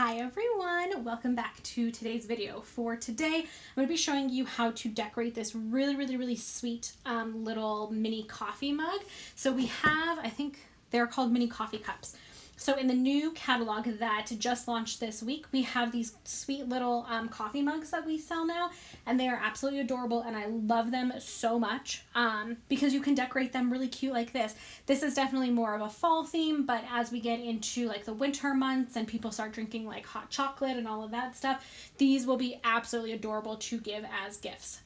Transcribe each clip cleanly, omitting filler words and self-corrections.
Hi everyone, welcome back to today's video. For today, I'm going to be showing you how to decorate this really sweet little mini coffee mug. So we have, I think they're called mini coffee cups. So in the new catalog that just launched this week, we have these sweet little coffee mugs that we sell now, and they are absolutely adorable, and I love them so much because you can decorate them really cute like this. This is definitely more of a fall theme, but as we get into like the winter months and people start drinking like hot chocolate and all of that stuff, these will be absolutely adorable to give as gifts.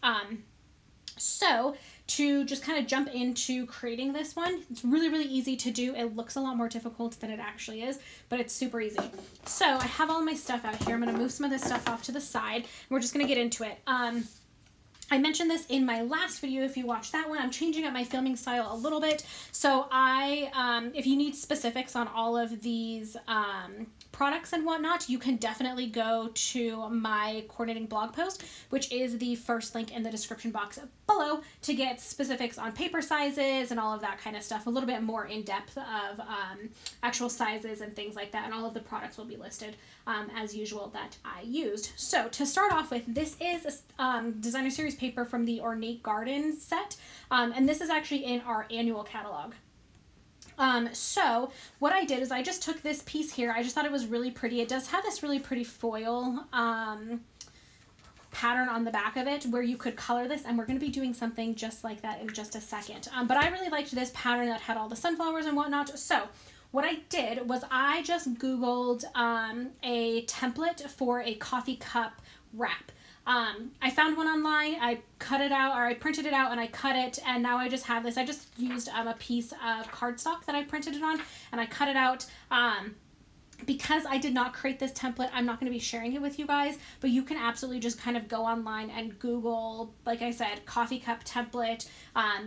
So to just kind of jump into creating this one, it's really easy to do. It looks a lot more difficult than it actually is, but it's super easy. So I have all my stuff out here. I'm going to move some of this stuff off to the side, and we're just going to get into it. I mentioned this in my last video. If you watched that one, I'm changing up my filming style a little bit. So if you need specifics on all of these products and whatnot, you can definitely go to my coordinating blog post, which is the first link in the description box below, to get specifics on paper sizes and all of that kind of stuff, a little bit more in depth of actual sizes and things like that, and all of the products will be listed as usual that I used. So to start off with, this is a designer series paper from the Ornate Garden set, and this is actually in our annual catalog. So what I did is I just took this piece here. I just thought it was really pretty. It does have this really pretty foil pattern on the back of it where you could color this, and we're going to be doing something just like that in just a second. But I really liked this pattern that had all the sunflowers and whatnot. So what I did was I just Googled a template for a coffee cup wrap. I found one online, I cut it out, or I printed it out and I cut it, and now I just have this. I just used a piece of cardstock that I printed it on, and I cut it out. Because I did not create this template, I'm not going to be sharing it with you guys, but you can absolutely just kind of go online and Google, like I said, coffee cup template.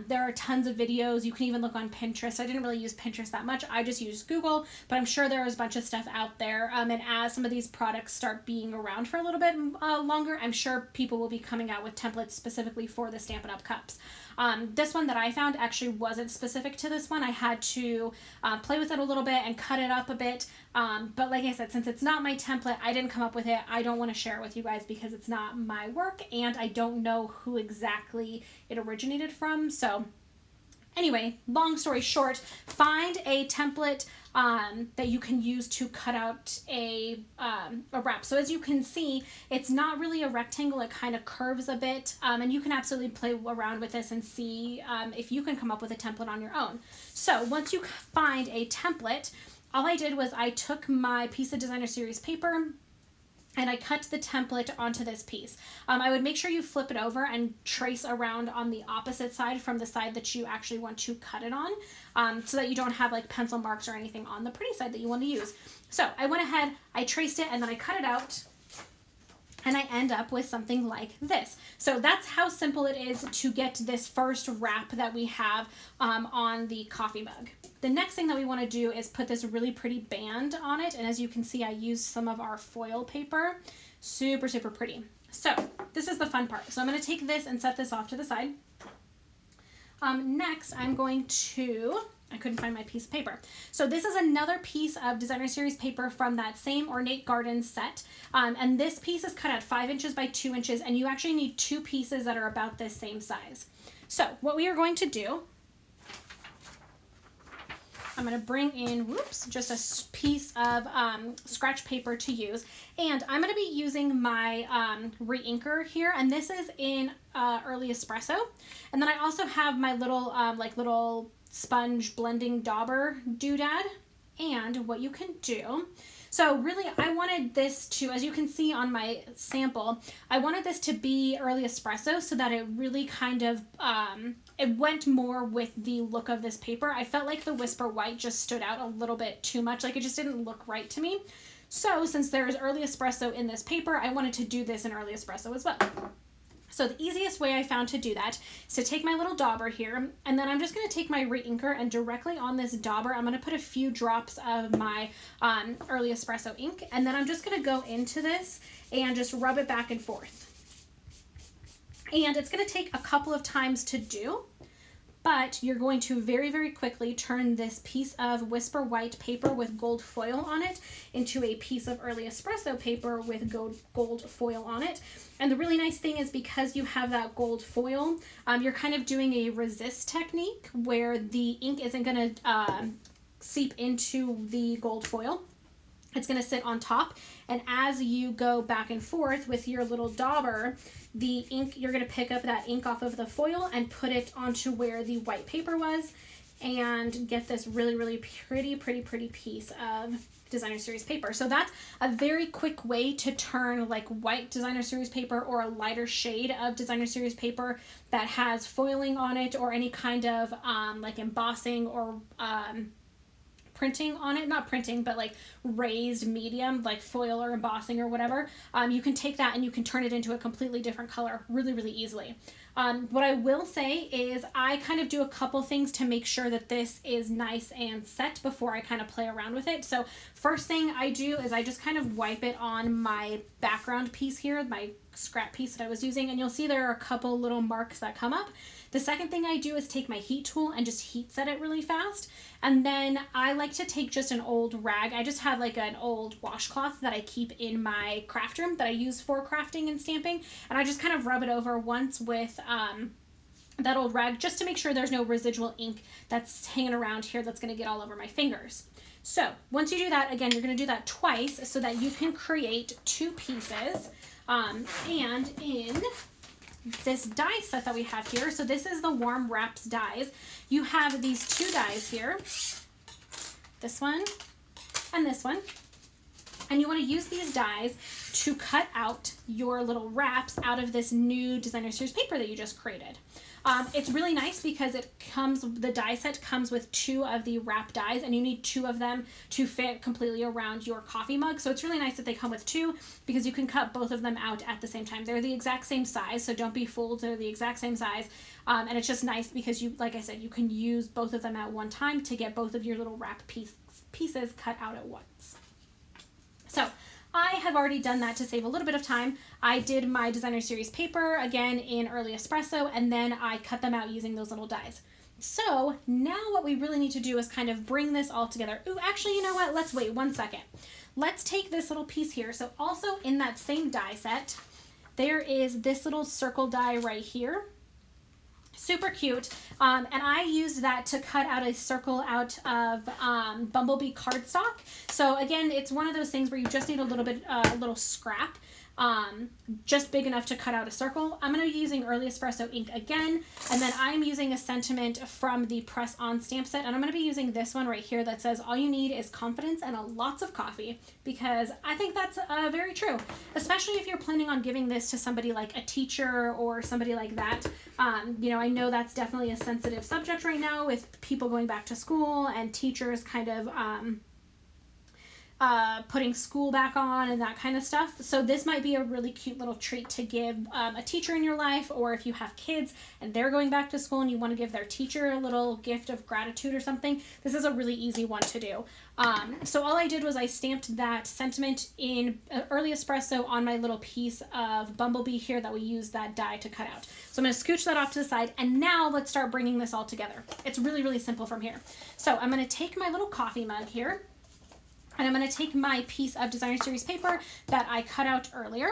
There are tons of videos. You can even look on Pinterest. I didn't really use Pinterest that much. I just used Google, but I'm sure there is a bunch of stuff out there. And as some of these products start being around for a little bit longer, I'm sure people will be coming out with templates specifically for the Stampin' Up! Cups. This one that I found actually wasn't specific to this one. I had to play with it a little bit and cut it up a bit. But like I said, since it's not my template, I didn't come up with it. I don't want to share it with you guys because it's not my work, and I don't know who exactly it originated from. So anyway, long story short, find a template that you can use to cut out a wrap. So as you can see, it's not really a rectangle. It kind of curves a bit, and you can absolutely play around with this and see if you can come up with a template on your own. So once you find a template, all I did was I took my piece of designer series paper and I cut the template onto this piece. I would make sure you flip it over and trace around on the opposite side from the side that you actually want to cut it on, so that you don't have like pencil marks or anything on the pretty side that you want to use. So I went ahead, I traced it, and then I cut it out, and I end up with something like this. So that's how simple it is to get this first wrap that we have on the coffee mug. The next thing that we want to do is put this really pretty band on it, and as you can see, I used some of our foil paper. Super pretty. So this is the fun part. So I'm going to take this and set this off to the side. Next, I'm going to... I couldn't find my piece of paper. So this is another piece of designer series paper from that same Ornate Garden set. And this piece is cut at 5 inches by 2 inches, and you actually need 2 pieces that are about this same size. So what we are going to do, I'm going to bring in, just a piece of scratch paper to use. And I'm going to be using my re-inker here, and this is in Early Espresso. And then I also have my little, little sponge blending dauber doodad. And what you can do, so really I wanted this to, as you can see on my sample, I wanted this to be Early Espresso so that it really kind of, it went more with the look of this paper. I felt like the Whisper White just stood out a little bit too much, like it just didn't look right to me. So since there's Early Espresso in this paper, I wanted to do this in Early Espresso as well. So the easiest way I found to do that is to take my little dauber here, and then I'm just going to take my re-inker, and directly on this dauber, I'm going to put a few drops of my Early Espresso ink, and then I'm just going to go into this and just rub it back and forth. And it's going to take a couple of times to do, but you're going to very, very quickly turn this piece of Whisper White paper with gold foil on it into a piece of Early Espresso paper with gold foil on it. And the really nice thing is because you have that gold foil, you're kind of doing a resist technique where the ink isn't going to seep into the gold foil. It's going to sit on top, and as you go back and forth with your little dauber, the ink, you're going to pick up that ink off of the foil and put it onto where the white paper was and get this really, really pretty piece of Designer Series paper. So that's a very quick way to turn like white Designer Series paper or a lighter shade of Designer Series paper that has foiling on it or any kind of like embossing or printing on it, not printing, but like raised medium, like foil or embossing or whatever. You can take that and you can turn it into a completely different color really, really easily. What I will say is I kind of do a couple things to make sure that this is nice and set before I kind of play around with it. So first thing I do is I just kind of wipe it on my background piece here, my scrap piece that I was using, and you'll see there are a couple little marks that come up. The second thing I do is take my heat tool and just heat set it really fast. And then I like to take just an old rag. I just have like an old washcloth that I keep in my craft room that I use for crafting and stamping. And I just kind of rub it over once with that old rag just to make sure there's no residual ink that's hanging around here that's going to get all over my fingers. So once you do that, again, you're going to do that twice so that you can create two pieces. And in this die set that we have here, so this is the Warm Wraps dies. You have these two dies here, this one and this one, and you want to use these dies to cut out your little wraps out of this new Designer Series paper that you just created. It's really nice because the die set comes with two of the wrap dies, and you need two of them to fit completely around your coffee mug. So it's really nice that they come with two because you can cut both of them out at the same time. They're the exact same size, so don't be fooled. They're the exact same size. And it's just nice because you, like I said, you can use both of them at one time to get both of your little wrap pieces cut out at once. So I have already done that to save a little bit of time. I did my Designer Series paper again in Early Espresso, and then I cut them out using those little dies. So now what we really need to do is kind of bring this all together. Ooh, actually, you know what? Let's wait 1 second. Let's take this little piece here. So also in that same die set, there is this little circle die right here. Super cute. And I used that to cut out a circle out of Bumblebee cardstock. So again, it's one of those things where you just need a little scrap, just big enough to cut out a circle. I'm going to be using Early Espresso ink again, and then I'm using a sentiment from the Press On stamp set, and I'm going to be using this one right here that says all you need is confidence and lots of coffee, because I think that's very true, especially if you're planning on giving this to somebody like a teacher or somebody like that. You know, I know that's definitely a sensitive subject right now with people going back to school and teachers kind of putting school back on and that kind of stuff. So this might be a really cute little treat to give a teacher in your life, or if you have kids and they're going back to school and you want to give their teacher a little gift of gratitude or something. This is a really easy one to do. So all I did was I stamped that sentiment in Early Espresso on my little piece of Bumblebee here that we used that die to cut out. So I'm going to scooch that off to the side, and now let's start bringing this all together. It's really, really simple from here. So I'm going to take my little coffee mug here, and I'm going to take my piece of Designer Series paper that I cut out earlier.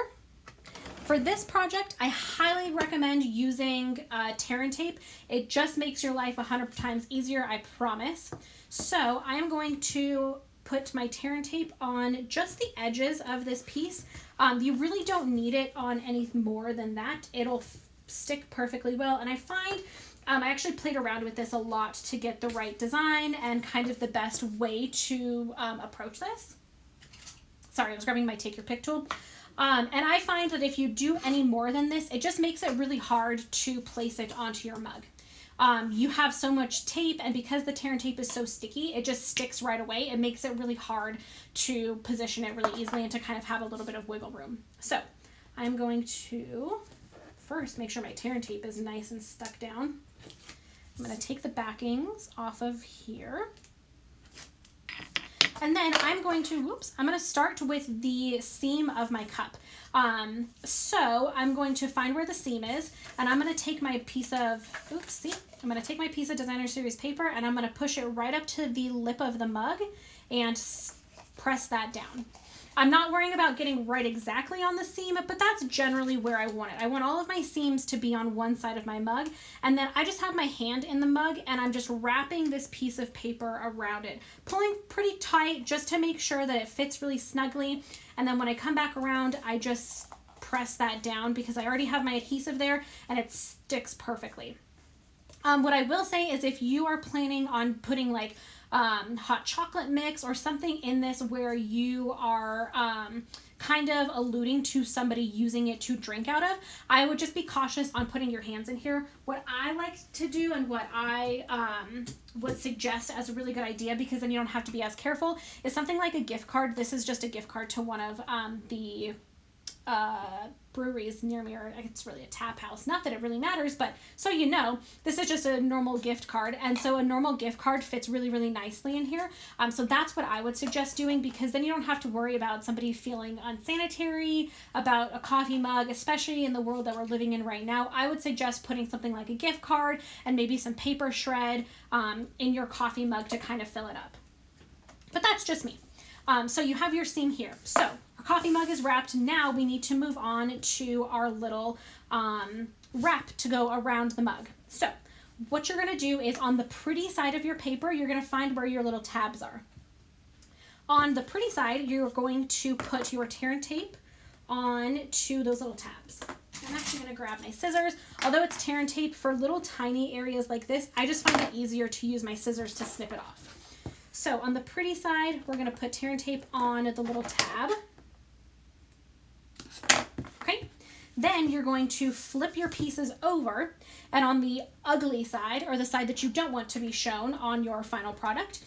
For this project, I highly recommend using tear and tape. It just makes your life 100 times easier, I promise. So I am going to put my tear and tape on just the edges of this piece. You really don't need it on any more than that. It'll stick perfectly well, and I find I actually played around with this a lot to get the right design and kind of the best way to approach this. Sorry, I was grabbing my Take Your Pick tool. And I find that if you do any more than this, it just makes it really hard to place it onto your mug. You have so much tape, and because the tear and tape is so sticky, it just sticks right away. It makes it really hard to position it really easily and to kind of have a little bit of wiggle room. So I'm going to first make sure my tear and tape is nice and stuck down. I'm going to take the backings off of here. And then I'm going to start with the seam of my cup. So I'm going to find where the seam is, and I'm going to take my piece of, I'm going to take my piece of Designer Series paper, and I'm going to push it right up to the lip of the mug and press that down. I'm not worrying about getting right exactly on the seam, but that's generally where I want it. I want all of my seams to be on one side of my mug, and then I just have my hand in the mug and I'm just wrapping this piece of paper around it, pulling pretty tight just to make sure that it fits really snugly. And then when I come back around, I just press that down because I already have my adhesive there and it sticks perfectly. What I will say is if you are planning on putting like hot chocolate mix or something in this where you are kind of alluding to somebody using it to drink out of, I would just be cautious on putting your hands in here. What I like to do and what I would suggest as a really good idea, because then you don't have to be as careful, is something like a gift card. This is just a gift card to one of the breweries near me, or it's really a tap house. Not that it really matters, but so you know, this is just a normal gift card, and so a normal gift card fits really, really nicely in here. So that's what I would suggest doing, because then you don't have to worry about somebody feeling unsanitary about a coffee mug, especially in the world that we're living in right now. I would suggest putting something like a gift card and maybe some paper shred in your coffee mug to kind of fill it up. But that's just me. So you have your seam here. So our coffee mug is wrapped. Now we need to move on to our little wrap to go around the mug. So what you're going to do is on the pretty side of your paper, you're going to find where your little tabs are. On the pretty side, you're going to put your tear and tape on to those little tabs. I'm actually going to grab my scissors. Although it's tear and tape, for little tiny areas like this, I just find it easier to use my scissors to snip it off. So on the pretty side, we're going to put tear and tape on the little tab. Okay. Then you're going to flip your pieces over, and on the ugly side, or the side that you don't want to be shown on your final product,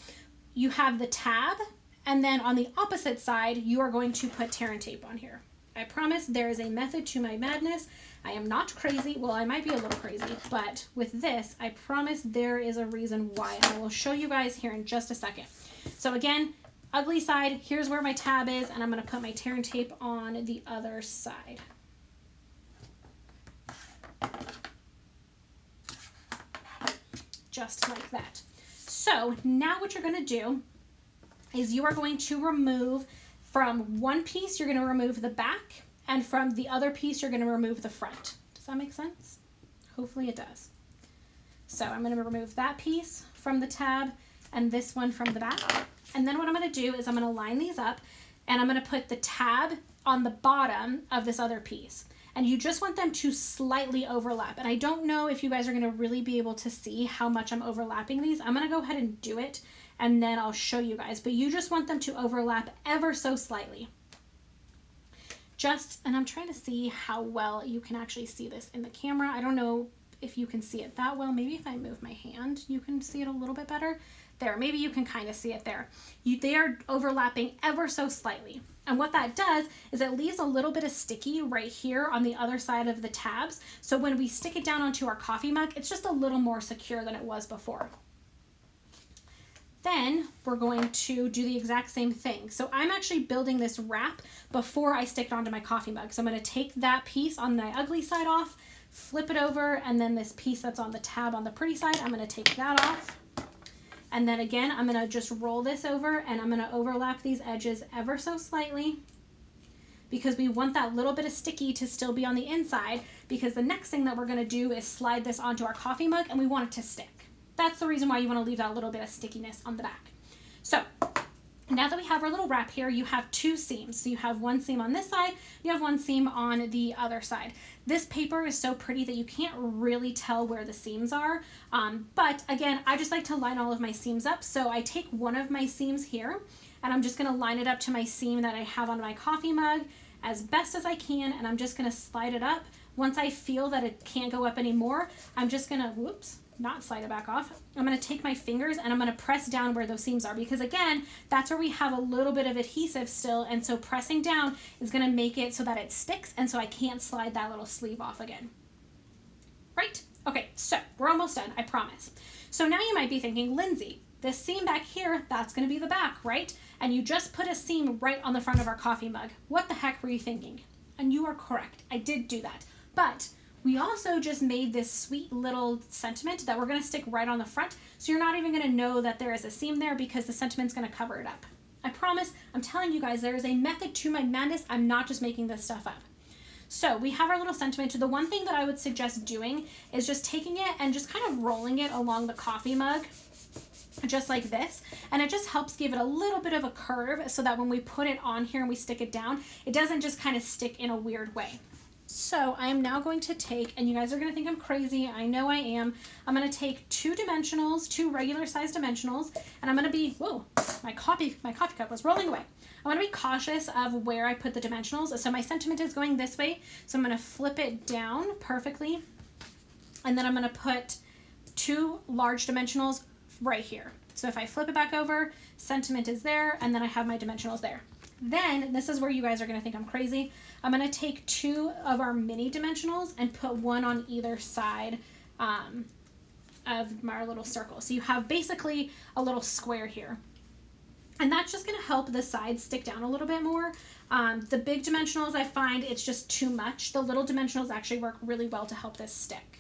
you have the tab, and then on the opposite side, you are going to put tear and tape on here. I promise there is a method to my madness. I am not crazy. Well, I might be a little crazy, but with this, I promise there is a reason why. And I will show you guys here in just a second. So again, ugly side, here's where my tab is, and I'm going to put my tear and tape on the other side. Just like that. So now what you're going to do is you are going to remove from one piece, you're going to remove the back, and from the other piece, you're going to remove the front. Does that make sense? Hopefully it does. So I'm going to remove that piece from the tab and this one from the back. And then what I'm going to do is I'm going to line these up, and I'm going to put the tab on the bottom of this other piece. And you just want them to slightly overlap. And I don't know if you guys are going to really be able to see how much I'm overlapping these. I'm going to go ahead and do it, and then I'll show you guys. But you just want them to overlap ever so slightly. And I'm trying to see how well you can actually see this in the camera. I don't know if you can see it that well. Maybe if I move my hand, you can see it a little bit better. There, maybe you can kind of see it there. They are overlapping ever so slightly. And what that does is it leaves a little bit of sticky right here on the other side of the tabs. So when we stick it down onto our coffee mug, it's just a little more secure than it was before. Then we're going to do the exact same thing. So I'm actually building this wrap before I stick it onto my coffee mug. So I'm going to take that piece on the ugly side off, flip it over, and then this piece that's on the tab on the pretty side, I'm going to take that off. And then again, I'm going to just roll this over, and I'm going to overlap these edges ever so slightly, because we want that little bit of sticky to still be on the inside, because the next thing that we're going to do is slide this onto our coffee mug, and we want it to stick. That's the reason why you want to leave that little bit of stickiness on the back. So now that we have our little wrap here, you have two seams. So you have one seam on this side, you have one seam on the other side. This paper is so pretty that you can't really tell where the seams are. But again, I just like to line all of my seams up. So I take one of my seams here, and I'm just going to line it up to my seam that I have on my coffee mug as best as I can, and I'm just going to slide it up. Once I feel that it can't go up anymore, I'm just going to, not slide it back off. I'm going to take my fingers and I'm going to press down where those seams are, because again, that's where we have a little bit of adhesive still, and so pressing down is going to make it so that it sticks, and so I can't slide that little sleeve off again. Right? Okay, so we're almost done, I promise. So now you might be thinking, Lindsay, this seam back here, that's going to be the back, right? And you just put a seam right on the front of our coffee mug. What the heck were you thinking? And you are correct. I did do that. But we also just made this sweet little sentiment that we're going to stick right on the front. So you're not even going to know that there is a seam there because the sentiment's going to cover it up. I promise, I'm telling you guys, there is a method to my madness. I'm not just making this stuff up. So we have our little sentiment. The one thing that I would suggest doing is just taking it and just kind of rolling it along the coffee mug, just like this. And it just helps give it a little bit of a curve so that when we put it on here and we stick it down, it doesn't just kind of stick in a weird way. So I am now going to take, and you guys are going to think I'm crazy. I know I am. I'm going to take two regular size dimensionals, and I'm going to be, whoa, my coffee cup was rolling away. I want to be cautious of where I put the dimensionals. So my sentiment is going this way. So I'm going to flip it down perfectly. And then I'm going to put two large dimensionals right here. So if I flip it back over, sentiment is there, and then I have my dimensionals there. Then, this is where you guys are going to think I'm crazy. I'm going to take two of our mini dimensionals and put one on either side of my little circle. So you have basically a little square here. And that's just going to help the sides stick down a little bit more. The big dimensionals, I find it's just too much. The little dimensionals actually work really well to help this stick.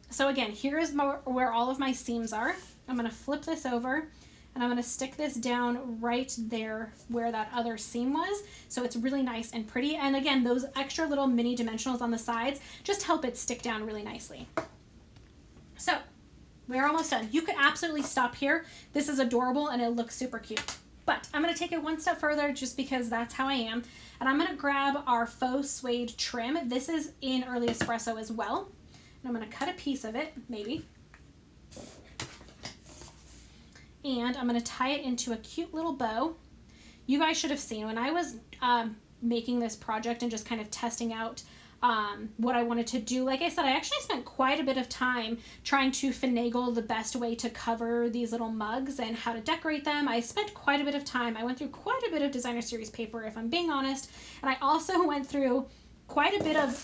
So again, here is where all of my seams are. I'm going to flip this over. And I'm going to stick this down right there where that other seam was. So it's really nice and pretty. And again, those extra little mini dimensionals on the sides just help it stick down really nicely. So we're almost done. You could absolutely stop here. This is adorable and it looks super cute. But I'm going to take it one step further just because that's how I am. And I'm going to grab our faux suede trim. This is in Early Espresso as well. And I'm going to cut a piece of it, maybe. And I'm going to tie it into a cute little bow. You guys should have seen when I was making this project and just kind of testing out what I wanted to do. Like I said, I actually spent quite a bit of time trying to finagle the best way to cover these little mugs and how to decorate them. I spent quite a bit of time. I went through quite a bit of designer series paper, if I'm being honest. And I also went through quite a bit of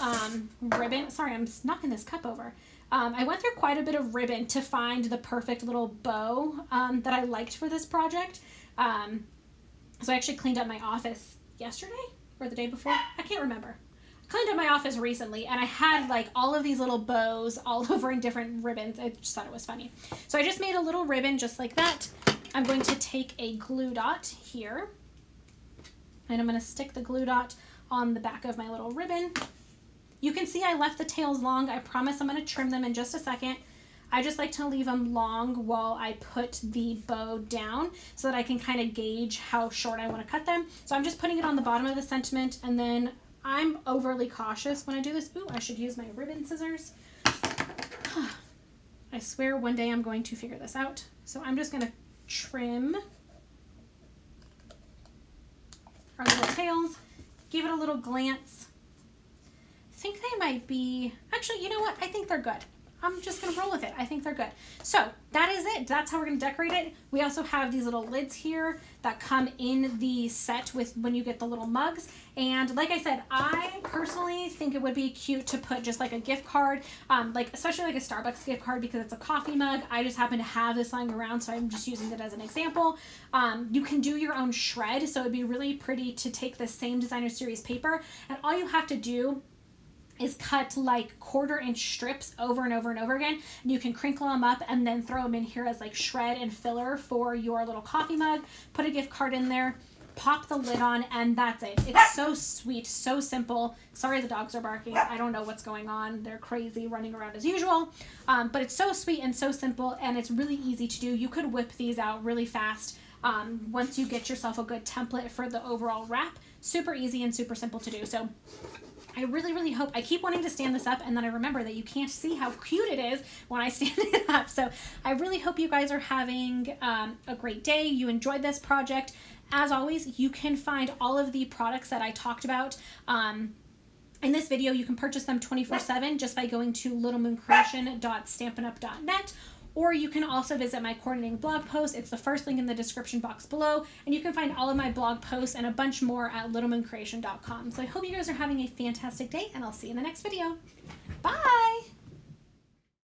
ribbon. Sorry, I'm knocking this cup over. I went through quite a bit of ribbon to find the perfect little bow that I liked for this project. So I actually cleaned up my office yesterday or the day before. I can't remember. I cleaned up my office recently and I had like all of these little bows all over in different ribbons. I just thought it was funny. So I just made a little ribbon just like that. I'm going to take a glue dot here and I'm going to stick the glue dot on the back of my little ribbon. You can see I left the tails long. I promise I'm going to trim them in just a second. I just like to leave them long while I put the bow down so that I can kind of gauge how short I want to cut them. So I'm just putting it on the bottom of the sentiment, and then I'm overly cautious when I do this. Ooh, I should use my ribbon scissors. I swear one day I'm going to figure this out. So I'm just going to trim our little tails, give it a little glance. I think they might be, actually, you know what? I think they're good. I'm just going to roll with it. I think they're good. So that is it. That's how we're going to decorate it. We also have these little lids here that come in the set with when you get the little mugs. And like I said, I personally think it would be cute to put just like a gift card, like especially like a Starbucks gift card because it's a coffee mug. I just happen to have this lying around, so I'm just using it as an example. You can do your own shred, so it'd be really pretty to take the same designer series paper, and all you have to do is cut like 1/4 inch strips over and over and over again, and you can crinkle them up and then throw them in here as like shred and filler for your little coffee mug. Put a gift card in there, pop the lid on, and that's it. It's so sweet, so simple. Sorry the dogs are barking. I don't know what's going on. They're crazy, running around as usual. But it's so sweet and so simple, and it's really easy to do. You could whip these out really fast once you get yourself a good template for the overall wrap. Super easy and super simple to do. So I really, really hope, I keep wanting to stand this up, and then I remember that you can't see how cute it is when I stand it up. So I really hope you guys are having a great day. You enjoyed this project. As always, you can find all of the products that I talked about in this video. You can purchase them 24/7 just by going to littlemooncreation.stampinup.net. Or you can also visit my coordinating blog post. It's the first link in the description box below. And you can find all of my blog posts and a bunch more at littlemooncreation.com. So I hope you guys are having a fantastic day, and I'll see you in the next video. Bye!